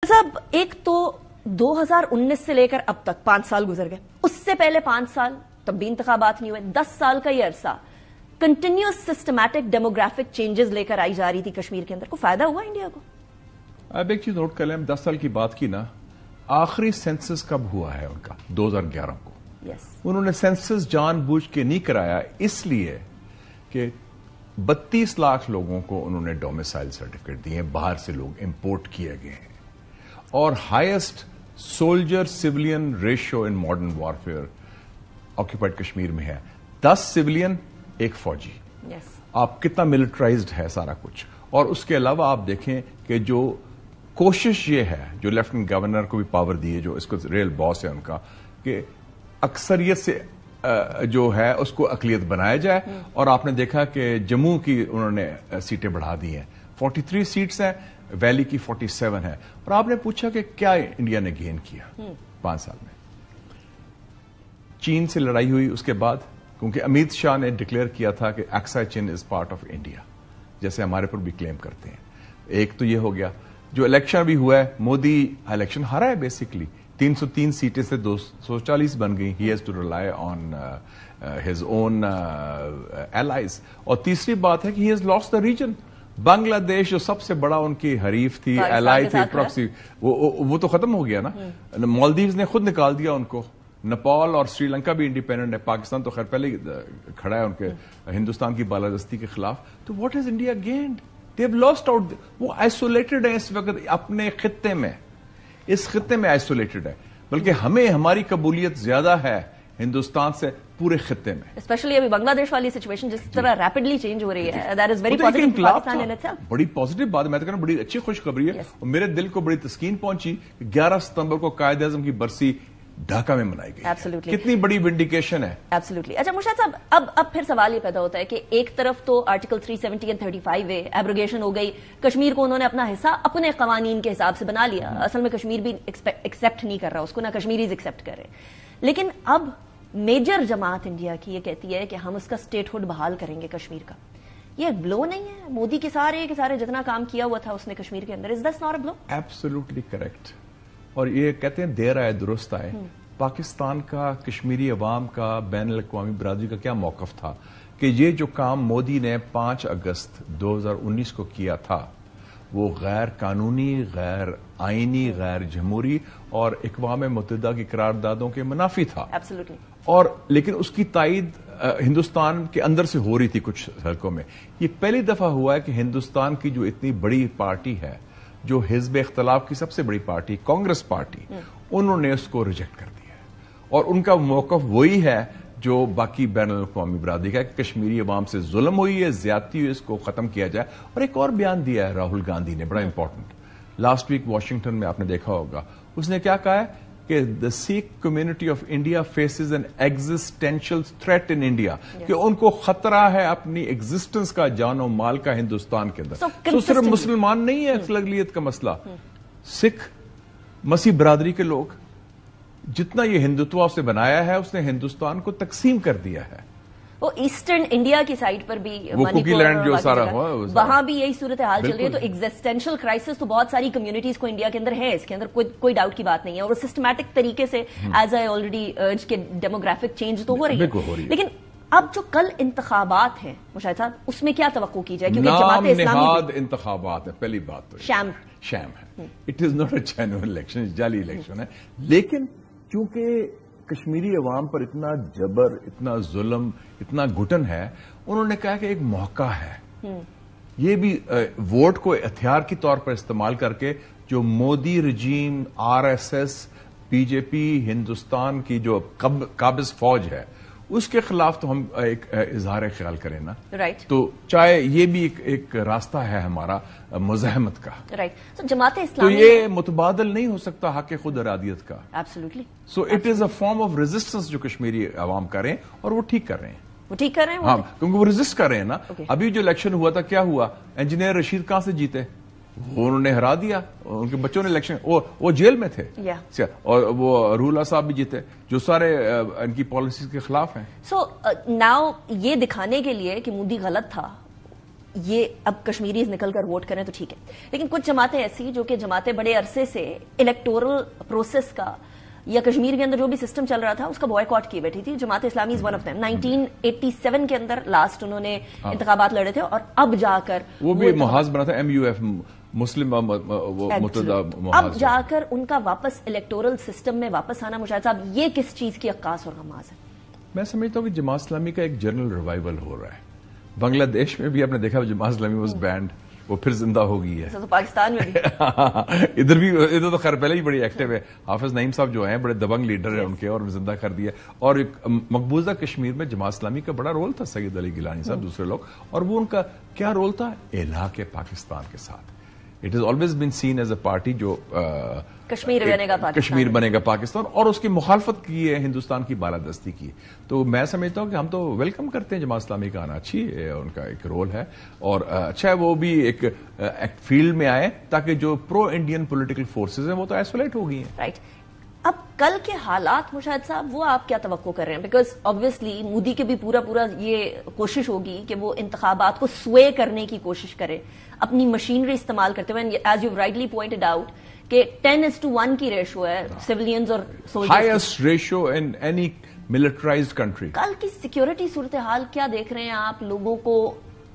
صاحب ایک تو 2019 سے لے کر اب تک 5 سال گزر گئے، اس سے پہلے 5 سال تب بھی انتخابات نہیں ہوئے، 10 سال کا یہ عرصہ کنٹینیوس سسٹمیٹک ڈیموگرافک چینجز لے کر آئی جا رہی تھی کشمیر کے اندر، کو فائدہ ہوا انڈیا کو؟ اب ایک چیز نوٹ کر لیں، 10 سال کی بات کی نا، آخری سینسس کب ہوا ہے ان کا؟ 2011 کو۔ انہوں نے سینسس جان بوجھ کے نہیں کرایا، اس لیے کہ 32 لاکھ لوگوں کو انہوں نے ڈومیسائل سرٹیفکیٹ دیے، باہر سے لوگ امپورٹ کیے گئے ہیں، اور highest soldier civilian ratio in modern warfare occupied Kashmir میں ہے، 10 سیولین 1 فوجی۔ آپ کتنا ملٹرائزڈ ہے سارا کچھ۔ اور اس کے علاوہ آپ دیکھیں کہ جو کوشش یہ ہے، جو لیفٹنٹ گورنر کو بھی پاور دی ہے، جو اس کو ریل باس ہے ان کا، کہ اکثریت سے جو ہے اس کو اقلیت بنایا جائے، اور آپ نے دیکھا کہ جموں کی انہوں نے سیٹیں بڑھا دی ہیں، 43 سیٹس ہیں، ویلی کی 47 ہے۔ اور آپ نے پوچھا کہ کیا انڈیا نے گین کیا 5 سال میں؟ چین سے لڑائی ہوئی اس کے بعد، کیونکہ امیت شاہ نے ڈکلیئر کیا تھا کہ Aksai Chin is part of India, جیسے ہمارے پر بھی کلیم کرتے ہیں۔ ایک تو یہ ہو گیا، جو الیکشن بھی ہوا ہے، مودی الیکشن ہارا ہے بیسیکلی، 303 سیٹیں سے 240 بن گئی۔ He has to rely on his own allies. اور تیسری بات ہے کہ he has lost the region. Bangladesh جو سب سے بڑا ان کی حریف تھی، ایلائی تھی، پراکسی، وہ تو ختم ہو گیا نا۔ مالدیوز نے خود نکال دیا ان کو، نیپال اور سری لنکا بھی انڈیپینڈنٹ ہے، پاکستان تو خیر پہلے کھڑا ہے ان کے ہندوستان کی بالادستی کے خلاف۔ تو what has India gained? They have lost out. وہ آئسولیٹڈ ہے اس وقت اپنے خطے میں، اس خطے میں آئسولیٹڈ ہے، بلکہ ہمیں ہماری قبولیت زیادہ ہے ہندوستان سے پورے خطے میں، اسپیشلی ابھی بنگلہ دیش والی سچویشن جس طرح ریپڈلی چینج ہو رہی ہے، that is very positive for Pakistan in itself. بڑی پازیٹیو بات ہے، میں تو کہہ رہا ہوں بڑی اچھی خوشخبری ہے، اور میرے دل کو بڑی تسکین پہنچی کہ 11 ستمبر کو قائد اعظم کی برسی ڈھاکہ میں منائی گئی۔ کتنی بڑی ونڈیکیشن ہے۔ ایبسولوٹلی۔ اچھا مرشد صاحب، اب پھر سوال یہ پیدا ہوتا ہے کہ ایک طرف تو آرٹیکل 370 اور 35A ایبروگیشن ہو گئی، کشمیر کو انہوں نے اپنا حصہ اپنے قوانین کے حساب سے بنا لیا، اصل میں کشمیر بھی ایکسپٹ نہیں کر رہا اس کو، نہ کشمیریز ایکسپٹ کر رہے، لیکن اب میجر جماعت انڈیا کی یہ کہتی ہے کہ ہم اس کا اسٹیٹ ہوڈ بحال کریں گے کشمیر کا۔ یہ بلو نہیں ہے؟ مودی کے سارے جتنا کام کیا ہوا تھا اس نے کشمیر کے اندر، is this not a blow? Absolutely correct. اور یہ کہتے ہیں دیر آئے درست آئے۔ پاکستان کا، کشمیری عوام کا، بین الاقوامی برادری کا کیا موقف تھا کہ یہ جو کام مودی نے 5 اگست 2019 کو کیا تھا وہ غیر قانونی، غیر آئینی، غیر جمہوری اور اقوام متحدہ کی قراردادوں کے منافی تھا۔ اور لیکن اس کی تائید ہندوستان کے اندر سے ہو رہی تھی کچھ حلقوں میں۔ یہ پہلی دفعہ ہوا ہے کہ ہندوستان کی جو اتنی بڑی پارٹی ہے، جو حزب اختلاف کی سب سے بڑی پارٹی کانگریس پارٹی، انہوں نے اس کو ریجیکٹ کر دیا، اور ان کا موقف وہی ہے جو باقی بین الاقوامی برادری کا، کہ کشمیری عوام سے ظلم ہوئی ہے، زیادتی ہوئی، اس کو ختم کیا جائے۔ اور ایک اور بیان دیا ہے راہل گاندھی نے، بڑا امپورٹنٹ، لاسٹ ویک واشنگٹن میں آپ نے دیکھا ہوگا، اس نے کیا کہا ہے کہ the Sikh community of India faces an existential threat in India، کہ ان کو خطرہ ہے اپنی ایگزسٹنس کا، جان و مال کا ہندوستان کے اندر۔ تو صرف مسلمان نہیں ہے اقلیت کا مسئلہ، سکھ، مسیح برادری کے لوگ، جتنا یہ ہندوتوا سے بنایا ہے اس نے ہندوستان کو تقسیم کر دیا ہے۔ وہ ایسٹرن انڈیا کی سائڈ پر بھی، وہ کوکی لینڈ جو سارا ہوا، وہاں بھی یہی صورتحال چل رہی ہے۔ تو ایگزسٹینشل کرائسس تو بہت ساری کمیونٹیز کو انڈیا کے اندر ہے، اس کے اندر کوئی ڈاؤٹ کی بات نہیں ہے، اور سسٹمیٹک طریقے سے ایز آئی آلریڈی ارج کے ڈیموگرافک چینج تو ہو رہی ہے۔ لیکن اب جو کل انتخابات ہیں مشاہد صاحب، اس میں کیا توقع کی جائے؟ کیونکہ جماعت اسلامی نہاد انتخابات ہے، پہلی بات تو شام ہے، it is not a genuine election, جعلی الیکشن ہے۔ لیکن چونکہ کشمیری عوام پر اتنا جبر، اتنا ظلم، اتنا گھٹن ہے، انہوں نے کہا کہ ایک موقع ہے، یہ بھی ووٹ کو ہتھیار کے طور پر استعمال کر کے جو مودی رجیم، RSS، BJP، ہندوستان کی جو قابض فوج ہے، اس کے خلاف تو ہم ایک اظہار خیال کریں نا، تو چاہے یہ بھی ایک راستہ ہے ہمارا مزاحمت کا، جماعت اسلامی، تو یہ متبادل نہیں ہو سکتا حق خود ارادیت کا۔ Absolutely. So it is a form of resistance جو کشمیری عوام کریں، اور وہ ٹھیک کر رہے ہیں، ہاں، کیونکہ وہ ریزسٹ کر رہے ہیں نا۔ ابھی جو الیکشن ہوا تھا کیا ہوا؟ انجینئر رشید کہاں سے جیتے؟ انہوں نے ہرا دیا، ان کے بچوں نے الیکشن، وہ جیل میں تھے، اور وہ رولا صاحب بھی جیتے، جو سارے ان کی پالیسیز کے خلاف ہیں۔ سو ناؤ یہ دکھانے کے لیے کہ مودی غلط تھا، یہ اب کشمیریز نکل کر ووٹ کریں تو ٹھیک ہے، لیکن کچھ جماعتیں ایسی جو کہ جماعتیں بڑے عرصے سے الیکٹورل پروسیس کا یا کشمیر کے اندر جو بھی سسٹم چل رہا تھا اس کا بوائیکاٹ کیے بیٹھی تھی. Jamaat Islami is one of them. 1987 کے اندر لاسٹ انہوں نے انتخابات لڑے تھے اور اب جا کر وہ بھی محاذ بنا تھا MUF مسلم متحدہ محاذ، اب جا کر ان کا واپس الیکٹورل سسٹم میں واپس آنا. مشاہد صاحب یہ کس چیز کی عکاس اور غماز ہے؟ میں سمجھتا ہوں کہ جماعت اسلامی کا ایک جنرل ریوائول ہو رہا ہے. بنگلہ دیش میں بھی آپ نے دیکھا جماعت اسلامی واز بینڈ، وہ پھر زندہ ہو گئی ہے. تو پاکستان میں بھی ادھر تو خیر پہلے ہی بڑی ایکٹیو ہے. حافظ نعیم صاحب جو ہیں بڑے دبنگ لیڈر ہیں ان کے، اور زندہ کر دیا. اور مقبوضہ کشمیر میں جماعت اسلامی کا بڑا رول تھا، سید علی گیلانی صاحب دوسرے لوگ، اور وہ ان کا کیا رول تھا؟ الحاق پاکستان کے ساتھ. It his always been seen as a party جو کشمیر بنے گا پاکستان اور اس کی مخالفت کی ہے، ہندوستان کی بالادستی کی. تو میں سمجھتا ہوں کہ ہم تو ویلکم کرتے ہیں جماعت اسلامی کا آنا. اچھی ان کا ایک رول ہے اور اچھا ہے وہ بھی ایک فیلڈ میں آئے تاکہ جو پرو انڈین پولیٹیکل فورسز ہیں وہ تو آئسولیٹ ہو گئی ہیں. رائٹ. اب کل کے حالات مشاہد صاحب وہ آپ کیا توقع کر رہے ہیں؟ بیکاز آبویسلی مودی کے بھی پورا یہ کوشش ہوگی کہ وہ انتخابات کو سوے کرنے کی کوشش کرے اپنی مشینری استعمال کرتے ہوئے. As you rightly pointed out کہ 10:1 کی ریشو ہے سیولینز اور soldiers, highest ratio in any militarized country. کل کی سیکیورٹی صورتحال کیا دیکھ رہے ہیں آپ؟ لوگوں کو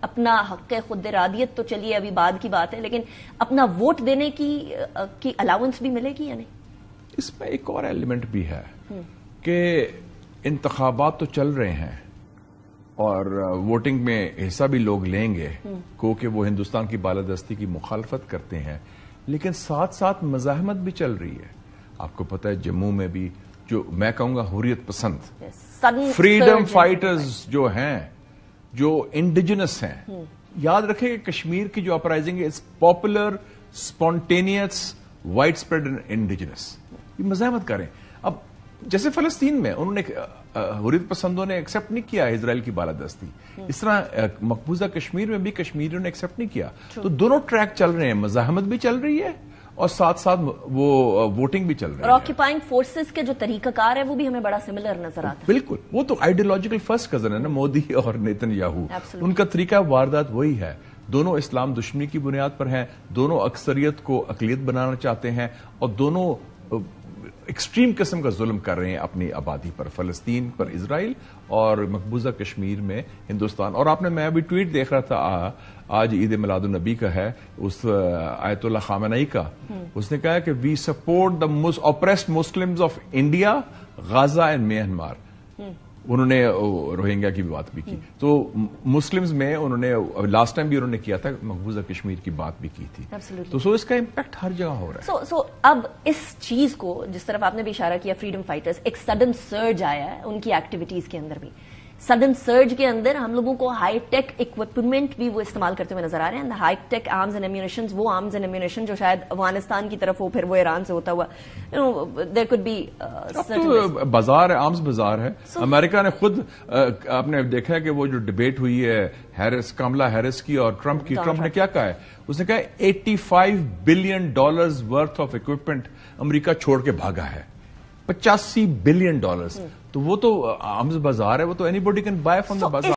اپنا حق خود ارادیت تو چلیے ابھی بعد کی بات ہے، لیکن اپنا ووٹ دینے کی الاؤنس بھی ملے گی یا نہیں؟ اس میں ایک اور ایلیمنٹ بھی ہے کہ انتخابات تو چل رہے ہیں اور ووٹنگ میں حصہ بھی لوگ لیں گے کیونکہ وہ ہندوستان کی بالادستی کی مخالفت کرتے ہیں، لیکن ساتھ ساتھ مزاحمت بھی چل رہی ہے. آپ کو پتہ ہے جموں میں بھی جو میں کہوں گا حریت پسند فریڈم فائٹرز جو ہیں، جو انڈیجنس ہیں، یاد رکھیں کہ کشمیر کی جو اپرائزنگ ہے it's popular spontaneous widespread indigenous. یہ مزاحمت کریں. اب جیسے فلسطین میں انہوں نے حریت پسندوں نے ایکسپٹ نہیں کیا اسرائیل کی بالادستی، اس طرح مقبوضہ کشمیر میں بھی کشمیریوں نے ایکسپٹ نہیں کیا. تو دونوں ٹریک چل رہے ہیں، مزاحمت بھی چل رہی ہے اور ساتھ ساتھ وہ ووٹنگ بھی چل رہی ہے. اور آکیپائنگ فورسز کے جو طریقہ کار ہے وہ بھی ہمیں بڑا سملر نظر آتا ہے. بالکل، وہ تو آئیڈیالوجیکل فرسٹ کزن ہے نا مودی اور نیتن یاہو. ان کا طریقہ واردات وہی ہے. دونوں اسلام دشمنی کی بنیاد پر ہیں، دونوں اکثریت کو اقلیت بنانا چاہتے ہیں اور دونوں ایکسٹریم قسم کا ظلم کر رہے ہیں اپنی آبادی پر، فلسطین پر اسرائیل اور مقبوضہ کشمیر میں ہندوستان. اور آپ نے، میں ابھی ٹویٹ دیکھ رہا تھا آج عید میلاد النبی کا ہے، اس آیت اللہ خامنئی کا، اس نے کہا کہ we support the oppressed Muslims of India, Gaza and Myanmar. انہوں نے روہنگیا کی بھی بات بھی کی. تو مسلمز میں انہوں نے لاسٹ ٹائم بھی انہوں نے کیا تھا، مقبوضہ کشمیر کی بات بھی کی تھی. تو اس کا امپیکٹ ہر جگہ ہو رہا ہے. سو اب اس چیز کو جس طرف آپ نے بھی اشارہ کیا، فریڈم فائٹرز، ایک سڈن سرج آیا ہے ان کی ایکٹیویٹیز کے اندر بھی. سڈن سرج کے اندر ہم لوگوں کو ہائی ٹیک اکوپمنٹ بھی وہ استعمال کرتے ہوئے نظر آ رہے ہیں. ہائی ٹیک آرمز اینڈ ایمونیشنز، وہ آرمز اینڈ ایمونیشن جو شاید افغانستان کی طرف ہو، پھر وہ ایران سے ہوتا ہوا، دیر کوڈ بی. بازار ہے، آرمز بازار ہے. امریکہ نے خود، آپ نے دیکھا ہے کہ وہ جو ڈبیٹ ہوئی ہے کملا ہیرس کی اور ٹرمپ کی، ٹرمپ نے کیا کہا ہے؟ اس نے کہا $85 بلین ورتھ آف اکوپمنٹ امریکہ چھوڑ کے بھاگا ہے. $85 بلین. تو وہ تو آرمز بازار ہے، وہ تو any body can buy from the بازار.